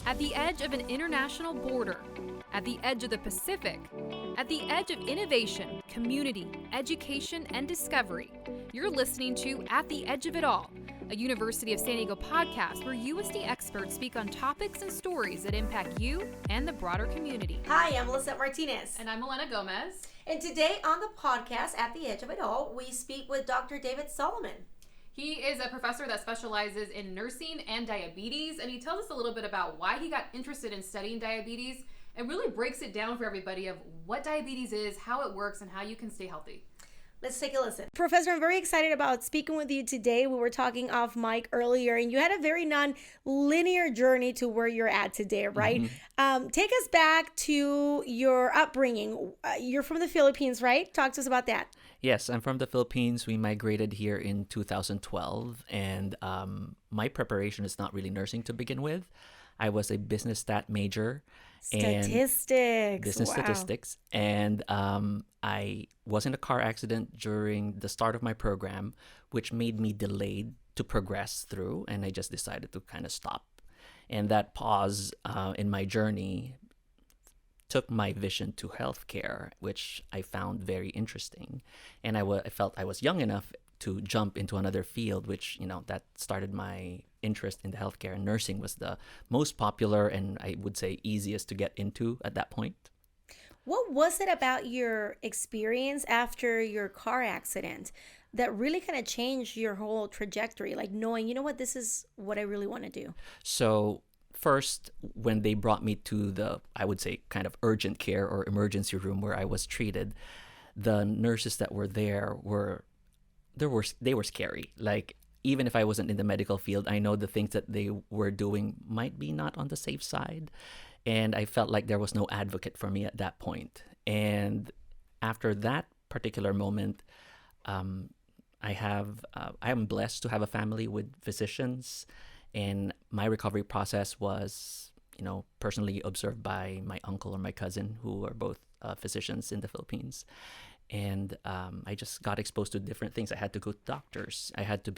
At the edge of an international border, at the edge of the Pacific, at the edge of innovation, community, education, and discovery, you're listening to At the Edge of It All, a University of San Diego podcast where USD experts speak on topics and stories that impact you and the broader community. Hi, I'm Melissa Martinez. And I'm Elena Gomez. And today on the podcast, At the Edge of It All, we speak with Dr. David Soliman. He is a professor that specializes in nursing and diabetes, and he tells us a little bit about why he got interested in studying diabetes and really breaks it down for everybody of what diabetes is, how it works, and how you can stay healthy. Let's take a listen. Professor, I'm very excited about speaking with you today. We were talking off mic earlier, and you had a very non-linear journey to where you're at today, right? Mm-hmm. Take us back to your upbringing. You're from the Philippines, right? Talk to us about that. Yes, I'm from the Philippines. We migrated here in 2012, and my preparation is not really nursing to begin with. I was a business stat major. Statistics. Statistics. And I was in a car accident during the start of my program, which made me delayed to progress through, and I just decided to kind of stop. And that pause in my journey took my vision to healthcare, which I found very interesting. And I felt I was young enough to jump into another field, which, that started my interest in the healthcare. And nursing was the most popular and I would say easiest to get into at that point. What was it about your experience after your car accident that really kind of changed your whole trajectory? Like knowing, this is what I really want to do. So first, when they brought me to the, I would say, kind of urgent care or emergency room where I was treated, the nurses that were there they were scary. Like, even if I wasn't in the medical field, I know the things that they were doing might be not on the safe side. And I felt like there was no advocate for me at that point. And after that particular moment, I am blessed to have a family with physicians. And my recovery process was, personally observed by my uncle or my cousin, who are both physicians in the Philippines. And I just got exposed to different things. I had to go to doctors. I had to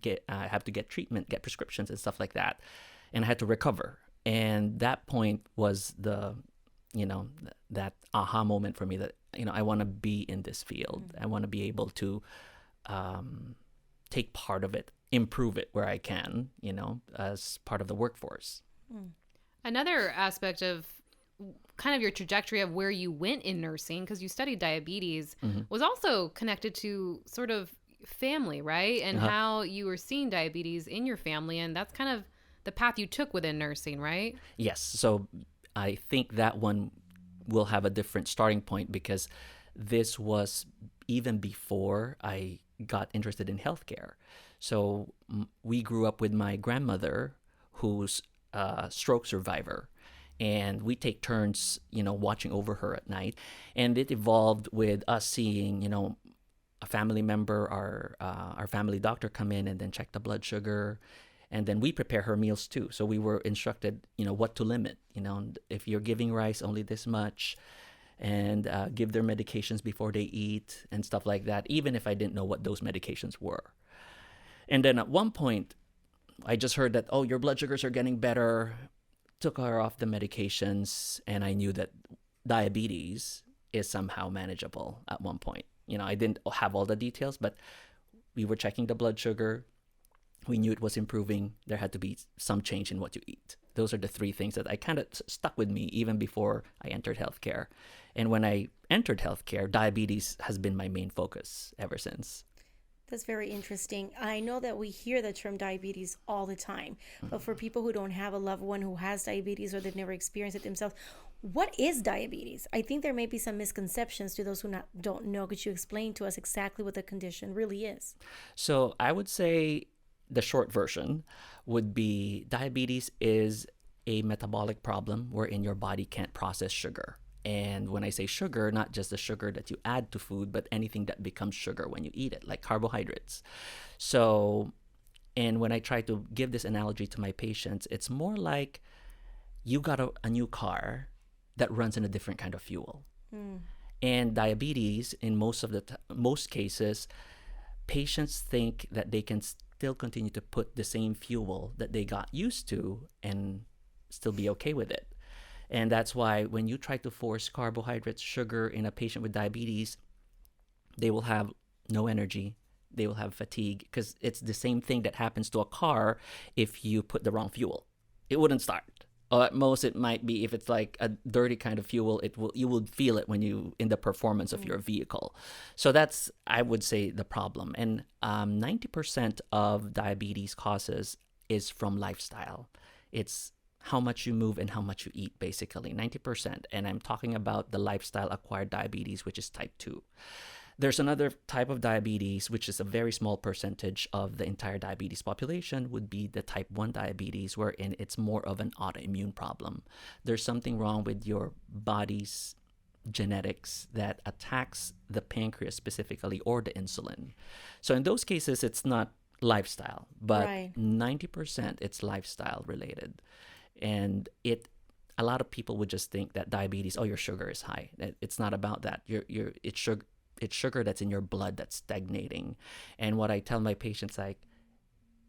get treatment, get prescriptions and stuff like that. And I had to recover. And that point was that aha moment for me that, I want to be in this field. I want to be able to take part of it, improve it where I can, as part of the workforce. Another aspect of kind of your trajectory of where you went in nursing, because you studied diabetes, was also connected to sort of family, right? And how you were seeing diabetes in your family. And that's kind of the path you took within nursing, right? Yes. So I think that one will have a different starting point because this was even before I got interested in healthcare. So we grew up with my grandmother, who's a stroke survivor. And we take turns, watching over her at night. And it evolved with us seeing, a family member, our family doctor come in and then check the blood sugar. And then we prepare her meals too. So we were instructed, what to limit. If you're giving rice, only this much. And give their medications before they eat and stuff like that, even if I didn't know what those medications were. And then at one point, I just heard that, your blood sugars are getting better. Took her off the medications, and I knew that diabetes is somehow manageable at one point. I didn't have all the details, but we were checking the blood sugar. We knew it was improving. There had to be some change in what you eat. Those are the three things that I kind of stuck with me even before I entered healthcare. And when I entered healthcare, diabetes has been my main focus ever since. That's very interesting. I know that we hear the term diabetes all the time, but for people who don't have a loved one who has diabetes or they've never experienced it themselves, what is diabetes? I think there may be some misconceptions to those who don't know. Could you explain to us exactly what the condition really is? So I would say the short version would be diabetes is a metabolic problem wherein your body can't process sugar. And when I say sugar, not just the sugar that you add to food, but anything that becomes sugar when you eat it, like carbohydrates. So, and when I try to give this analogy to my patients, it's more like you got a new car that runs in a different kind of fuel. And diabetes, in most cases, patients think that they can still continue to put the same fuel that they got used to and still be okay with it. And that's why when you try to force carbohydrates, sugar in a patient with diabetes, they will have no energy. They will have fatigue, because it's the same thing that happens to a car if you put the wrong fuel. It wouldn't start. Or at most, it might be, if it's like a dirty kind of fuel, you will feel it when you in the performance of your vehicle. So that's, I would say, the problem. And 90% of diabetes causes is from lifestyle. It's how much you move and how much you eat, basically 90%. And I'm talking about the lifestyle acquired diabetes, which is type 2. There's another type of diabetes, which is a very small percentage of the entire diabetes population, would be the type 1 diabetes, wherein it's more of an autoimmune problem. There's something wrong with your body's genetics that attacks the pancreas specifically, or the insulin. So in those cases, it's not lifestyle, but Right. 90% it's lifestyle related. And a lot of people would just think that diabetes, oh, your sugar is high. It's not about that. It's sugar that's in your blood that's stagnating. And what I tell my patients, like,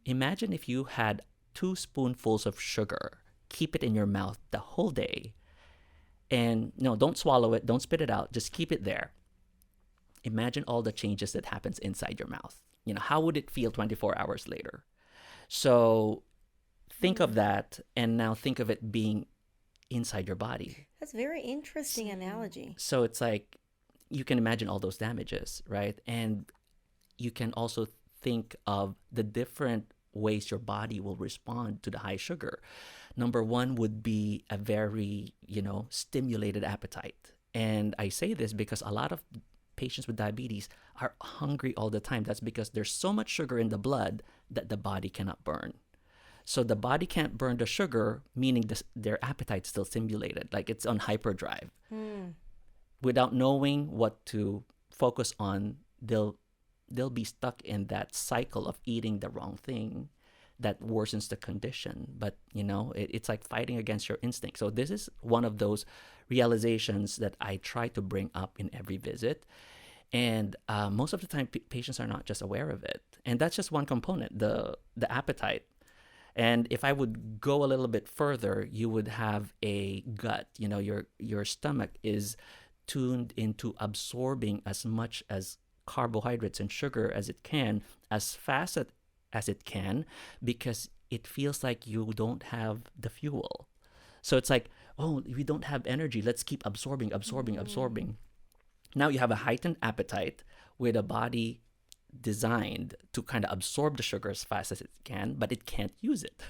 imagine if you had 2 spoonfuls of sugar, keep it in your mouth the whole day, and no, don't swallow it, don't spit it out, just keep it there. Imagine all the changes that happens inside your mouth. How would it feel 24 hours later? So think of that, and now think of it being inside your body. That's a very interesting analogy. So it's like, you can imagine all those damages, right? And you can also think of the different ways your body will respond to the high sugar. Number one would be a very, stimulated appetite. And I say this because a lot of patients with diabetes are hungry all the time. That's because there's so much sugar in the blood that the body cannot burn. So the body can't burn the sugar, meaning their appetite's still stimulated, like it's on hyperdrive. Without knowing what to focus on, they'll be stuck in that cycle of eating the wrong thing that worsens the condition. But it's like fighting against your instinct. So this is one of those realizations that I try to bring up in every visit. And most of the time, patients are not just aware of it. And that's just one component, the appetite. And if I would go a little bit further, you would have a gut. Your stomach is tuned into absorbing as much as carbohydrates and sugar as it can, as fast as it can, because it feels like you don't have the fuel. So it's like, oh, we don't have energy. Let's keep absorbing. Now you have a heightened appetite with a body designed to kind of absorb the sugar as fast as it can, but it can't use it.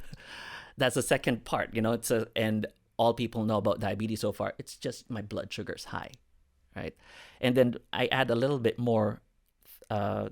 That's the second part. And all people know about diabetes so far, it's just my blood sugar is high. Right? And then I add a little bit more. The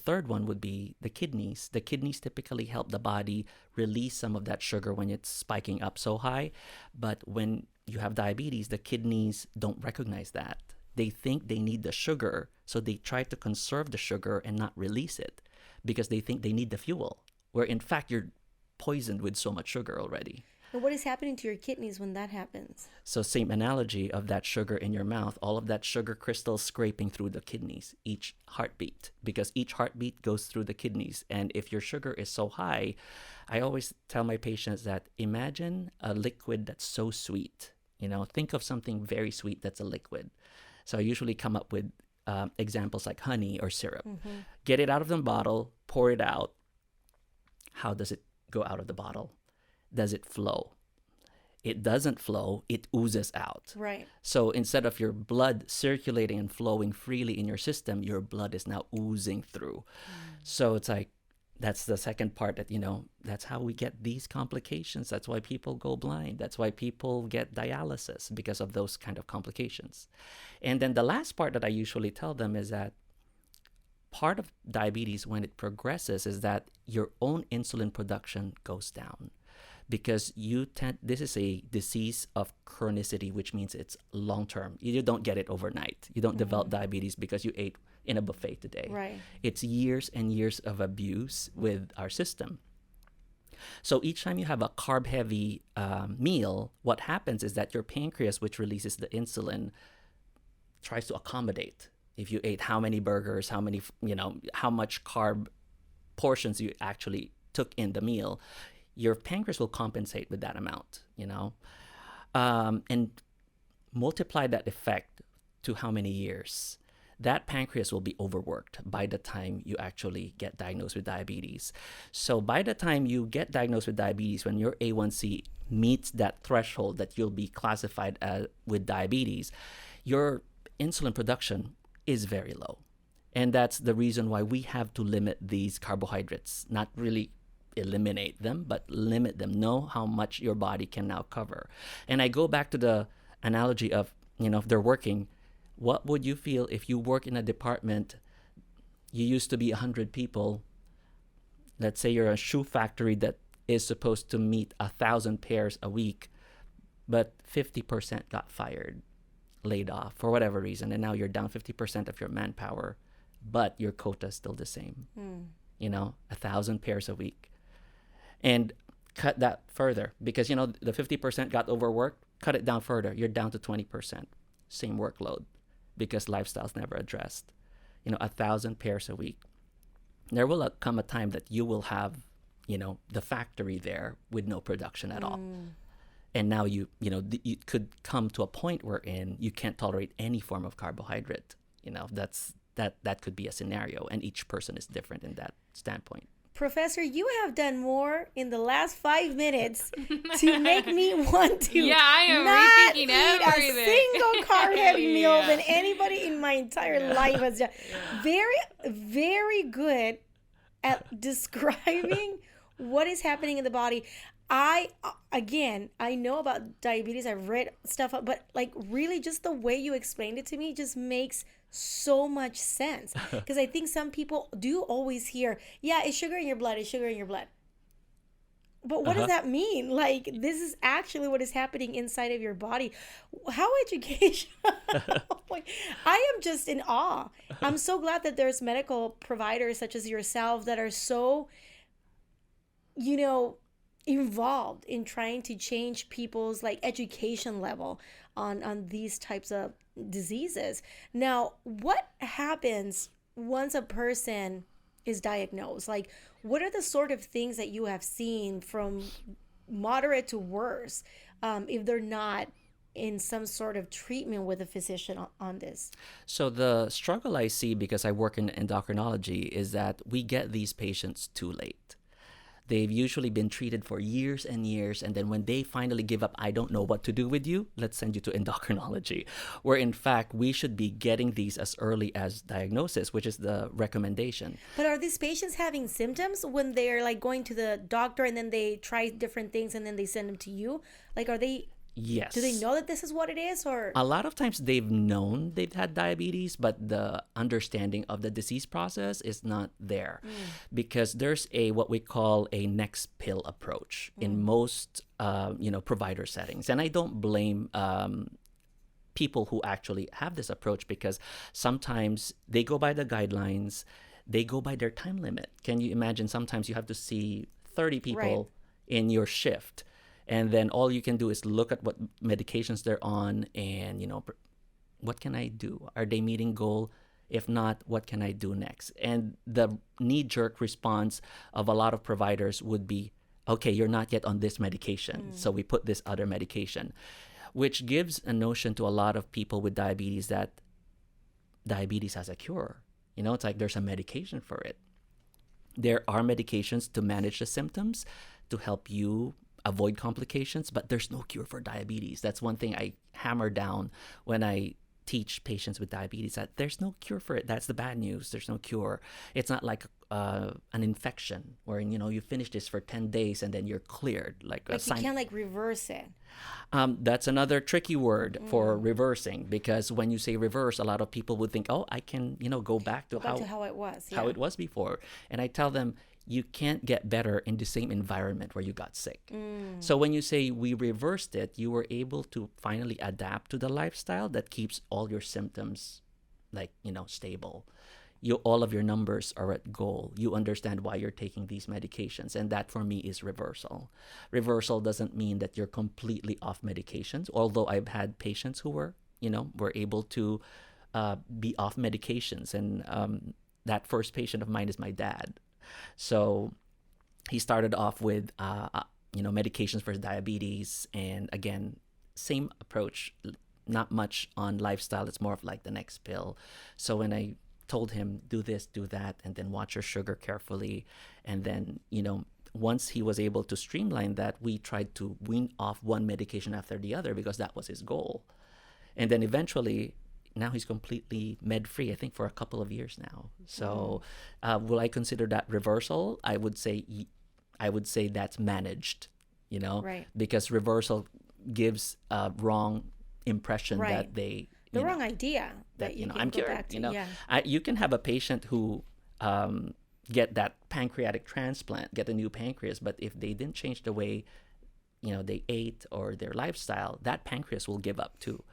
third one would be the kidneys. The kidneys typically help the body release some of that sugar when it's spiking up so high. But when you have diabetes, the kidneys don't recognize that. They think they need the sugar, so they try to conserve the sugar and not release it because they think they need the fuel, where in fact you're poisoned with so much sugar already. And what is happening to your kidneys when that happens? So same analogy of that sugar in your mouth, all of that sugar crystals scraping through the kidneys, each heartbeat, because each heartbeat goes through the kidneys. And if your sugar is so high, I always tell my patients that imagine a liquid that's so sweet. Think of something very sweet that's a liquid. So I usually come up with examples like honey or syrup. Get it out of the bottle, pour it out. How does it go out of the bottle? Does it flow? It doesn't flow, it oozes out. Right. So instead of your blood circulating and flowing freely in your system, your blood is now oozing through. So it's like, that's the second part that, that's how we get these complications. That's why people go blind. That's why people get dialysis, because of those kind of complications. And then the last part that I usually tell them is that part of diabetes, when it progresses, is that your own insulin production goes down. Because this is a disease of chronicity, which means it's long-term. You don't get it overnight. You don't develop diabetes because you ate in a buffet today. Right. It's years and years of abuse with our system. So each time you have a carb-heavy meal, what happens is that your pancreas, which releases the insulin, tries to accommodate. If you ate how many burgers, how much carb portions you actually took in the meal, your pancreas will compensate with that amount, and multiply that effect to how many years. That pancreas will be overworked by the time you actually get diagnosed with diabetes. So by the time you get diagnosed with diabetes, when your A1C meets that threshold that you'll be classified with diabetes, your insulin production is very low. And that's the reason why we have to limit these carbohydrates, not really eliminate them, but limit them. Know how much your body can now cover. And I go back to the analogy of, if they're working, what would you feel if you work in a department, you used to be 100 people, let's say you're a shoe factory that is supposed to meet 1,000 pairs a week, but 50% got fired, laid off for whatever reason, and now you're down 50% of your manpower, but your quota is still the same. 1,000 pairs a week. And cut that further because, the 50% got overworked, cut it down further. You're down to 20%, same workload because lifestyle's never addressed. 1,000 pairs a week. There will come a time that you will have, the factory there with no production at all. And now you could come to a point wherein you can't tolerate any form of carbohydrate. That could be a scenario, and each person is different in that standpoint. Professor, you have done more in the last 5 minutes to make me want to I am not rethinking eat everything. a single carb-heavy meal Yeah. than anybody in my entire life has done. Very, very good at describing what is happening in the body. I know about diabetes. I've read stuff, but really just the way you explained it to me just makes so much sense. Because I think some people do always hear, it's sugar in your blood, it's sugar in your blood. But what does that mean? This is actually what is happening inside of your body. How educational. I am just in awe. I'm so glad that there's medical providers such as yourself that are so, involved in trying to change people's education level on these types of diseases. Now, what happens once a person is diagnosed? What are the sort of things that you have seen from moderate to worse if they're not in some sort of treatment with a physician on this? So the struggle I see, because I work in endocrinology, is that we get these patients too late. They've usually been treated for years and years, and then when they finally give up, I don't know what to do with you, let's send you to endocrinology, where in fact we should be getting these as early as diagnosis, which is the recommendation. But are these patients having symptoms when they're going to the doctor and then they try different things and then they send them to you? Are they... Yes. Do they know that this is what it is, or? A lot of times they've known they've had diabetes, but the understanding of the disease process is not there because there's what we call a next pill approach in most, provider settings. And I don't blame people who actually have this approach because sometimes they go by the guidelines, they go by their time limit. Can you imagine sometimes you have to see 30 people in your shift? And then all you can do is look at what medications they're on and, what can I do? Are they meeting goal? If not, what can I do next? And the knee-jerk response of a lot of providers would be, okay, you're not yet on this medication, so we put this other medication, which gives a notion to a lot of people with diabetes that diabetes has a cure. It's there's a medication for it. There are medications to manage the symptoms, to help you avoid complications, but there's no cure for diabetes. That's one thing I hammer down when I teach patients with diabetes, that there's no cure for it. That's the bad news. There's no cure. It's not like an infection where, you finish this for 10 days and then you're cleared. You can't reverse it. That's another tricky word for reversing, because when you say reverse, a lot of people would think, oh, I can, go back to how it was. how it was before. And I tell them, you can't get better in the same environment where you got sick. So when you say we reversed it, you were able to finally adapt to the lifestyle that keeps all your symptoms stable. All of your numbers are at goal. You understand why you're taking these medications. And that for me is reversal. Reversal doesn't mean that you're completely off medications. Although I've had patients who were able to be off medications. And that first patient of mine is my dad. So he started off with medications for diabetes, and again, same approach, not much on lifestyle. It's more of like the next pill. So when I told him, do this, do that, and then watch your sugar carefully, and then once he was able to streamline that, we tried to wean off one medication after the other because that was his goal. And then eventually, now he's completely med-free, I think, for a couple of years now. So will I consider that reversal? I would say that's managed, Right. because reversal gives a wrong impression Right. that they... The wrong idea that you can I'm go cured. back to. Yeah. You can have a patient who get that pancreatic transplant, get a new pancreas, but if they didn't change the way they ate or their lifestyle, that pancreas will give up too.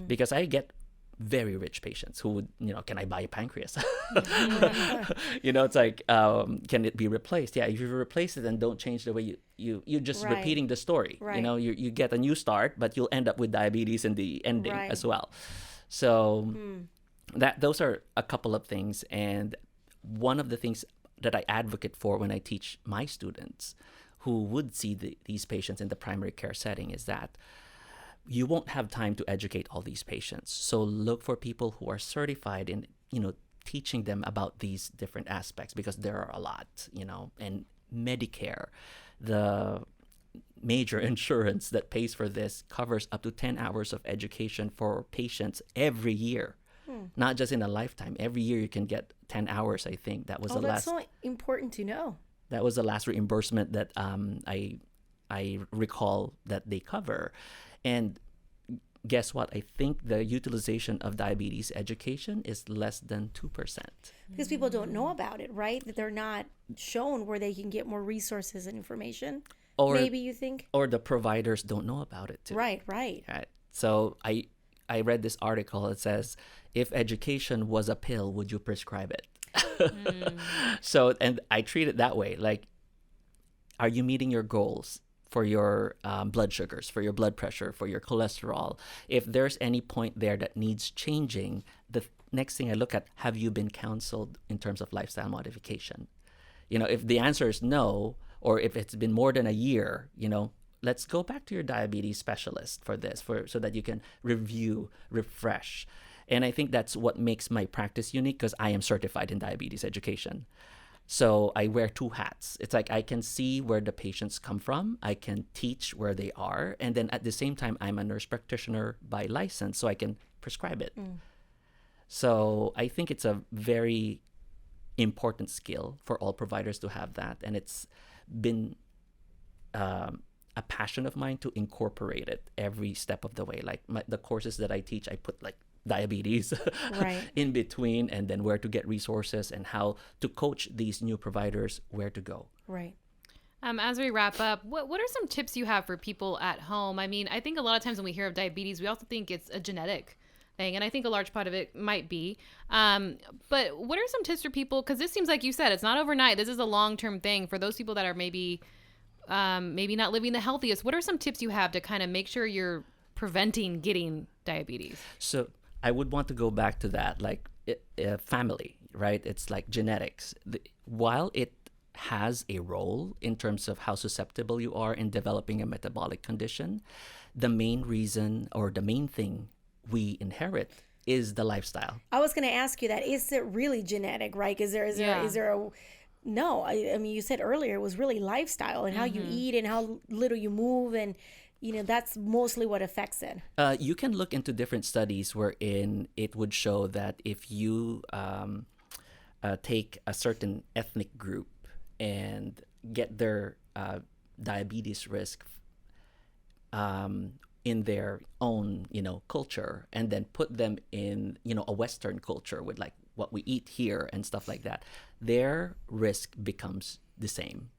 Because I get very rich patients who would, can I buy a pancreas? It's like, can it be replaced? Yeah, if you replace it and don't change the way you're just Right. repeating the story. Right. You get a new start, but you'll end up with diabetes in the ending Right. as well. So those are a couple of things. And one of the things that I advocate for when I teach my students who would see these patients in the primary care setting is that you won't have time to educate all these patients. So look for people who are certified in, teaching them about these different aspects, because there are a lot, and Medicare, the major insurance that pays for this, covers up to 10 hours of education for patients every year. Not just in a lifetime. Every year you can get 10 hours, I think. That was the that's last so important to know. that was the last reimbursement that I recall that they cover. And guess what? I think the utilization of diabetes education is less than 2%. Because people don't know about it, right? That they're not shown where they can get more resources and information. Or Maybe you think? or the providers don't know about it too. Right. Right. So I read this article. It says, if education was a pill, would you prescribe it? So, and I treat it that way. Like, are you meeting your goals for your blood sugars, for your blood pressure, for your cholesterol? If there's any point there that needs changing, the next thing I look at, have you been counseled in terms of lifestyle modification? If the answer is no, or if it's been more than a year, let's go back to your diabetes specialist for this, so that you can review, refresh. And I think that's what makes my practice unique, because I am certified in diabetes education. So I wear two hats. It's like I can see where the patients come from. I can teach where they are. And then at the same time, I'm a nurse practitioner by license, so I can prescribe it. So I think it's a very important skill for all providers to have that. And it's been a passion of mine to incorporate it every step of the way. Like the courses that I teach, I put like diabetes Right. in between, and then where to get resources and how to coach these new providers where to go. Right. As we wrap up, what are some tips you have for people at home? I mean, I think a lot of times when we hear of diabetes, we also think it's a genetic thing, and I think a large part of it might be. But what are some tips for people? Because this seems like you said, it's not overnight. This is a long-term thing for those people that are maybe not living the healthiest. What are some tips you have to kind of make sure you're preventing getting diabetes? So I would want to go back to that, like family, right? It's like genetics. While it has a role in terms of how susceptible you are in developing a metabolic condition, the main reason or the main thing we inherit is the lifestyle. I was going to ask you that. Is it really genetic, right? Is there a... No, I mean, you said earlier it was really lifestyle and how you eat and how little you move, and that's mostly what affects it. You can look into different studies wherein it would show that if you take a certain ethnic group and get their diabetes risk in their own, culture, and then put them in, a Western culture with like what we eat here and stuff like that, their risk becomes the same.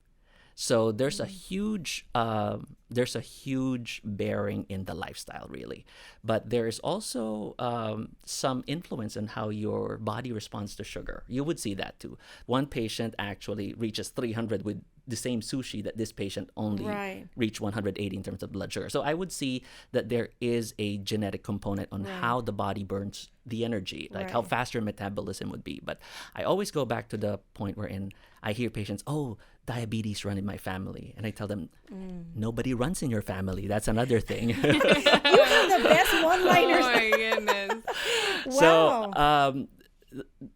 So there's a huge bearing in the lifestyle, really. But there is also some influence in how your body responds to sugar. You would see that too. One patient actually reaches 300 with the same sushi that this patient only Right. reached 180 in terms of blood sugar. So I would see that there is a genetic component on Right. how the body burns the energy, like how Right. fast your metabolism would be. But I always go back to the point wherein I hear patients, oh, diabetes run in my family. And I tell them, nobody runs in your family. That's another thing. You have the best Oh one-liners. my goodness. So Wow.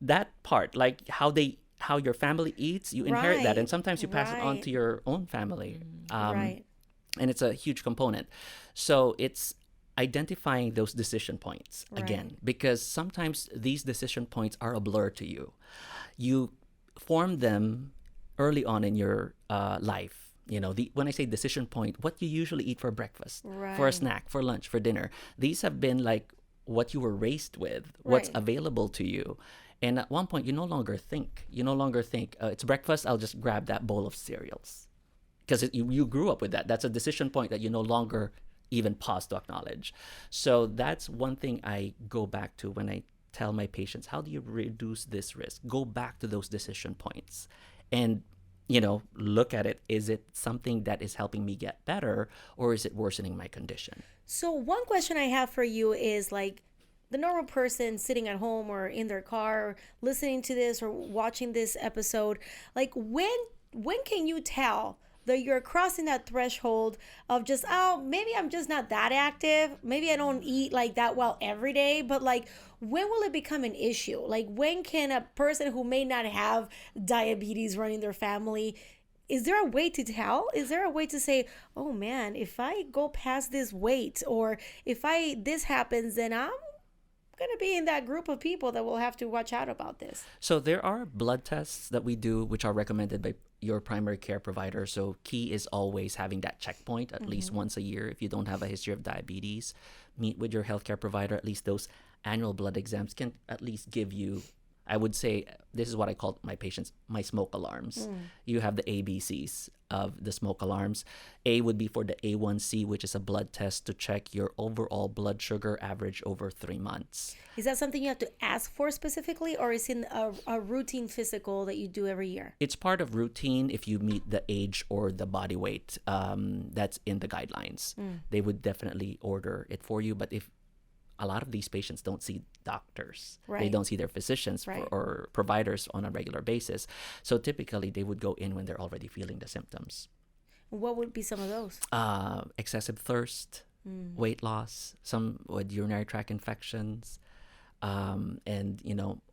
that part, like how your family eats, you inherit that, Right, and sometimes you pass it on right. to your own family. Right. And it's a huge component. So it's identifying those decision points again, Right. because sometimes these decision points are a blur to you. You form them early on in your life. You know, when I say decision point, what you usually eat for breakfast, for a Right. snack, for lunch, for dinner. These have been like what you were raised with, what's Right. available to you. And at one point, you no longer think. You no longer think, it's breakfast, I'll just grab that bowl of cereals. Because you grew up with that. That's a decision point that you no longer even pause to acknowledge. So that's one thing I go back to when I tell my patients, how do you reduce this risk? Go back to those decision points and, look at it. Is it something that is helping me get better, or is it worsening my condition? So one question I have for you is like the normal person sitting at home or in their car listening to this or watching this episode, like when can you tell that you're crossing that threshold of just, oh, maybe I'm just not that active, maybe I don't eat like that well every day, but like when will it become an issue? Like when can a person who may not have diabetes running their family, is there a way to tell? Is there a way to say, oh man, if I go past this weight, or if this happens, then I'm going to be in that group of people that will have to watch out about this? So there are blood tests that we do, which are recommended by your primary care provider. So key is always having that checkpoint at least once a year. If you don't have a history of diabetes, meet with your healthcare provider. At least those annual blood exams can at least give you, I would say, this is what I call my patients, my smoke alarms. You have the ABCs of the smoke alarms. A would be for the A1C, which is a blood test to check your overall blood sugar average over 3 months. Is that something you have to ask for specifically, or is it a routine physical that you do every year? It's part of routine if you meet the age or the body weight that's in the guidelines. They would definitely order it for you. But if a lot of these patients don't see doctors, they Right. don't see their physicians Right. or providers on a regular basis. So typically they would go in when they're already feeling the symptoms. What would be some of those? Excessive thirst, weight loss, some with urinary tract infections, and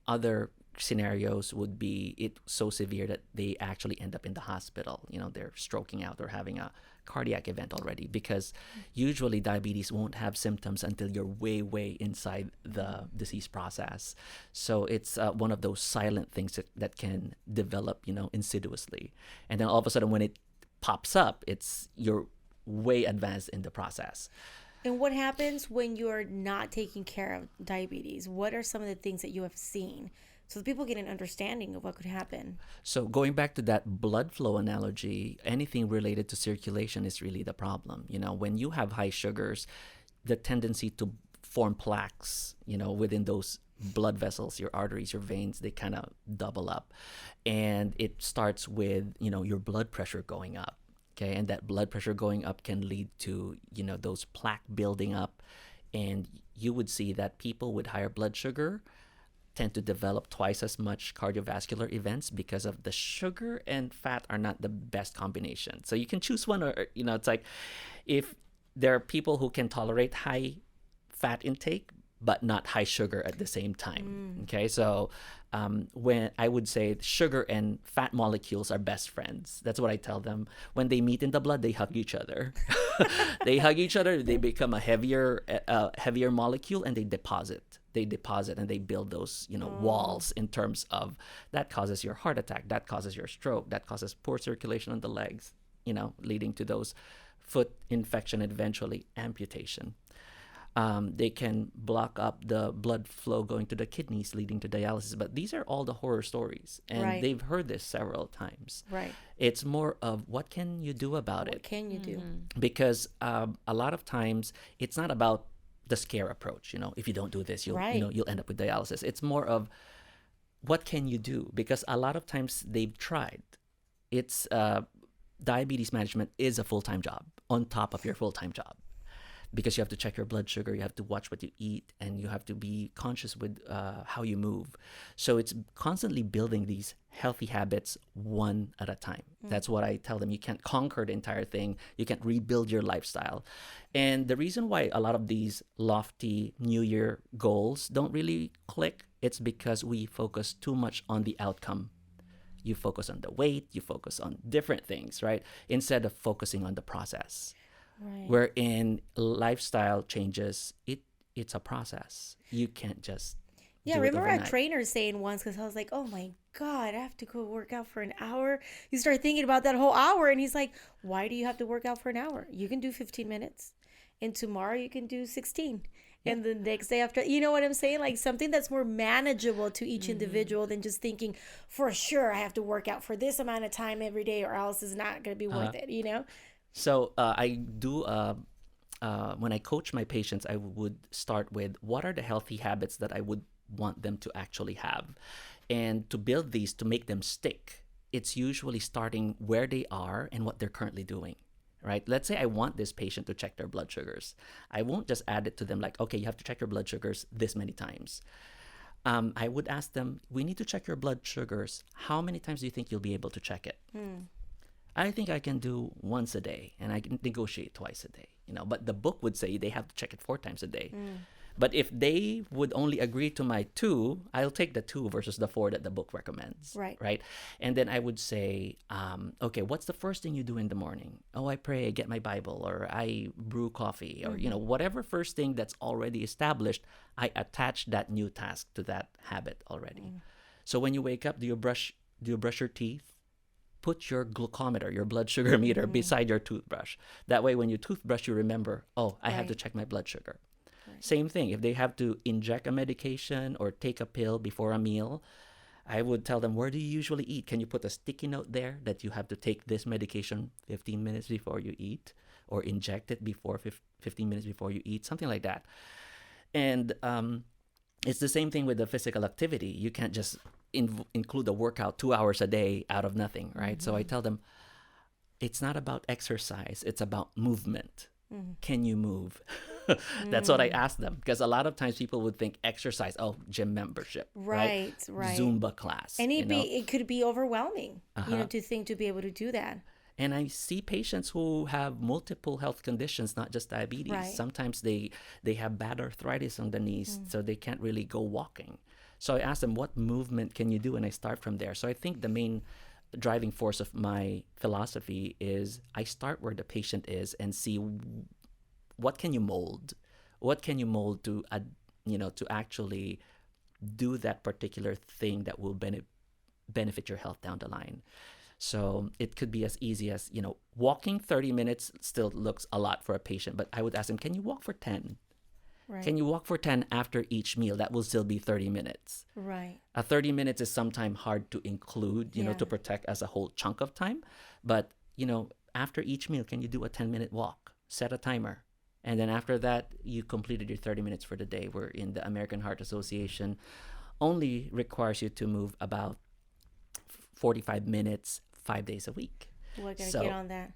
other scenarios would be it so severe that they actually end up in the hospital. They're stroking out or having a cardiac event already, because usually diabetes won't have symptoms until you're way inside the disease process. So it's one of those silent things that can develop insidiously, and then all of a sudden when it pops up, you're way advanced in the process. And what happens when you're not taking care of diabetes? What are some of the things that you have seen, so that people get an understanding of what could happen? So going back to that blood flow analogy, anything related to circulation is really the problem. When you have high sugars, the tendency to form plaques, within those blood vessels, your arteries, your veins, they kind of double up. And it starts with, your blood pressure going up. Okay. And that blood pressure going up can lead to, those plaque building up. And you would see that people with higher blood sugar tend to develop twice as much cardiovascular events, because of the sugar and fat are not the best combination. So you can choose one, or it's like if there are people who can tolerate high fat intake but not high sugar at the same time. Okay, so when I would say sugar and fat molecules are best friends. That's what I tell them. When they meet in the blood, they hug each other. They hug each other. They become a heavier molecule, and they deposit. And they build those walls, in terms of that causes your heart attack, that causes your stroke, that causes poor circulation on the legs, leading to those foot infection, eventually amputation. They can block up the blood flow going to the kidneys, leading to dialysis. But these are all the horror stories, and Right. they've heard this several times. Right. It's more of what can you do about What it? can you do? Because a lot of times it's not about the scare approach. If you don't do this, you'll Right. you'll end up with dialysis. It's more of what can you do? Because a lot of times they've tried. It's diabetes management is a full-time job on top of your full-time job, because you have to check your blood sugar, you have to watch what you eat, and you have to be conscious with how you move. So it's constantly building these healthy habits one at a time. That's what I tell them. You can't conquer the entire thing. You can't rebuild your lifestyle. And the reason why a lot of these lofty New Year goals don't really click, it's because we focus too much on the outcome. You focus on the weight, you focus on different things, right? Instead of focusing on the process. Right. Wherein lifestyle changes, it's a process. You can't just Yeah, do it remember overnight. a trainer saying once, because I was like, oh my God, I have to go work out for an hour. You start thinking about that whole hour, and he's like, why do you have to work out for an hour? You can do 15 minutes, and tomorrow you can do 16. And the next day after, you know what I'm saying? Like something that's more manageable to each individual than just thinking, for sure, I have to work out for this amount of time every day, or else it's not going to be worth it, you know? So I do, when I coach my patients, I would start with what are the healthy habits that I would want them to actually have. And to build these, to make them stick, it's usually starting where they are and what they're currently doing. Right? Let's say I want this patient to check their blood sugars. I won't just add it to them like, okay, you have to check your blood sugars this many times. I would ask them, we need to check your blood sugars. How many times do you think you'll be able to check it? I think I can do once a day, and I can negotiate twice a day. But the book would say they have to check it 4 times a day. But if they would only agree to my 2, I'll take the 2 versus the 4 that the book recommends. Right. And then I would say, okay, what's the first thing you do in the morning? Oh, I pray, I get my Bible, or I brew coffee, or, whatever first thing that's already established, I attach that new task to that habit already. So when you wake up, do you brush your teeth? Put your glucometer, your blood sugar meter, beside your toothbrush. That way, when you toothbrush, you remember, oh, I have to check my blood sugar. Same thing, if they have to inject a medication or take a pill before a meal, I would tell them, where do you usually eat? Can you put a sticky note there that you have to take this medication 15 minutes before you eat, or inject it before 15 minutes before you eat, something like that. And it's the same thing with the physical activity. You can't just include a workout 2 hours a day out of nothing, right? So I tell them, it's not about exercise, it's about movement. Can you move? That's what I ask them, because a lot of times people would think exercise, oh, gym membership, right? Zumba class. And it could be overwhelming, to think to be able to do that. And I see patients who have multiple health conditions, not just diabetes. Sometimes they have bad arthritis on the knees, so they can't really go walking. So I ask them, what movement can you do? And I start from there. So I think the main driving force of my philosophy is I start where the patient is and see what can you mold? What can you mold to, to actually do that particular thing that will benefit your health down the line. So it could be as easy as, walking 30 minutes still looks a lot for a patient, but I would ask them, can you walk for 10? Can you walk for 10 after each meal? That will still be 30 minutes. 30 minutes is sometimes hard to include, to protect as a whole chunk of time. But, after each meal, can you do a 10-minute walk? Set a timer. And then after that, you completed your 30 minutes for the day. We're in the American Heart Association only requires you to move about 45 minutes, 5 days a week. We're going to get on that.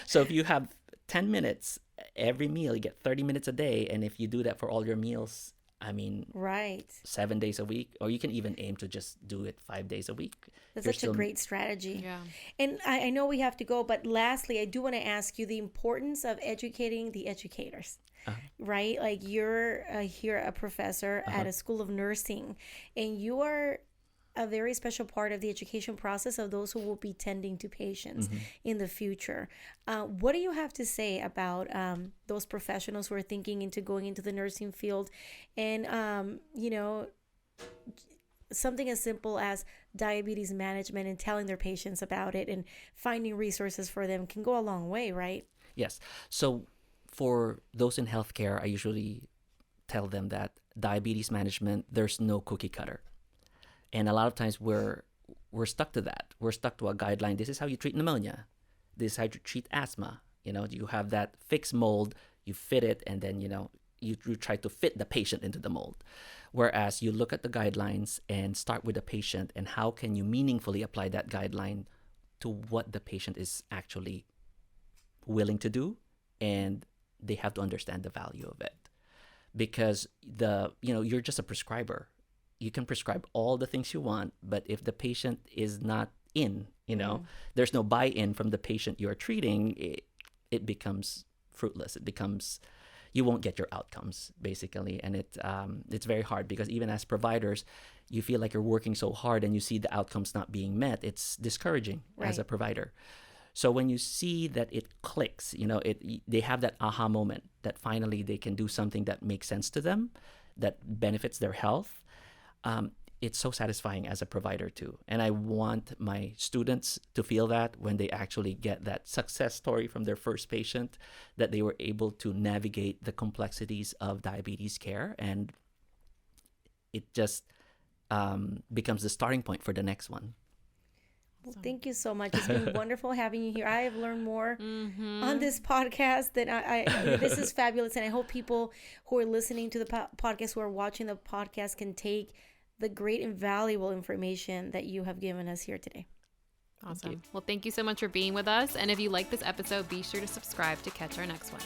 So if you have 10 minutes every meal, you get 30 minutes a day. And if you do that for all your meals, 7 days a week, or you can even aim to just do it 5 days a week. That's such a great strategy. Yeah. And I know we have to go, but lastly, I do want to ask you the importance of educating the educators. Right? Like you're here a professor at a school of nursing, and you are a very special part of the education process of those who will be tending to patients in the future. What do you have to say about those professionals who are thinking into going into the nursing field, and something as simple as diabetes management and telling their patients about it and finding resources for them can go a long way, right? Yes. So for those in healthcare, I usually tell them that diabetes management, there's no cookie cutter. And a lot of times we're stuck to that. We're stuck to a guideline. This is how you treat pneumonia. This is how you treat asthma. You have that fixed mold, you fit it, and then, you try to fit the patient into the mold. Whereas you look at the guidelines and start with the patient, and how can you meaningfully apply that guideline to what the patient is actually willing to do, and they have to understand the value of it. Because you're just a prescriber. You can prescribe all the things you want, but if the patient is not in, there's no buy-in from the patient you're treating, it becomes fruitless. It becomes, you won't get your outcomes, basically. And it's very hard, because even as providers, you feel like you're working so hard and you see the outcomes not being met. It's discouraging as a provider. So when you see that it clicks, they have that aha moment that finally they can do something that makes sense to them, that benefits their health. It's so satisfying as a provider too. And I want my students to feel that when they actually get that success story from their first patient, that they were able to navigate the complexities of diabetes care, and it just becomes the starting point for the next one. Well, thank you so much. It's been wonderful having you here. I have learned more on this podcast than this is fabulous. And I hope people who are listening to the podcast, who are watching the podcast, can take the great and valuable information that you have given us here today. Awesome. Well, thank you so much for being with us. And if you like this episode, be sure to subscribe to catch our next one.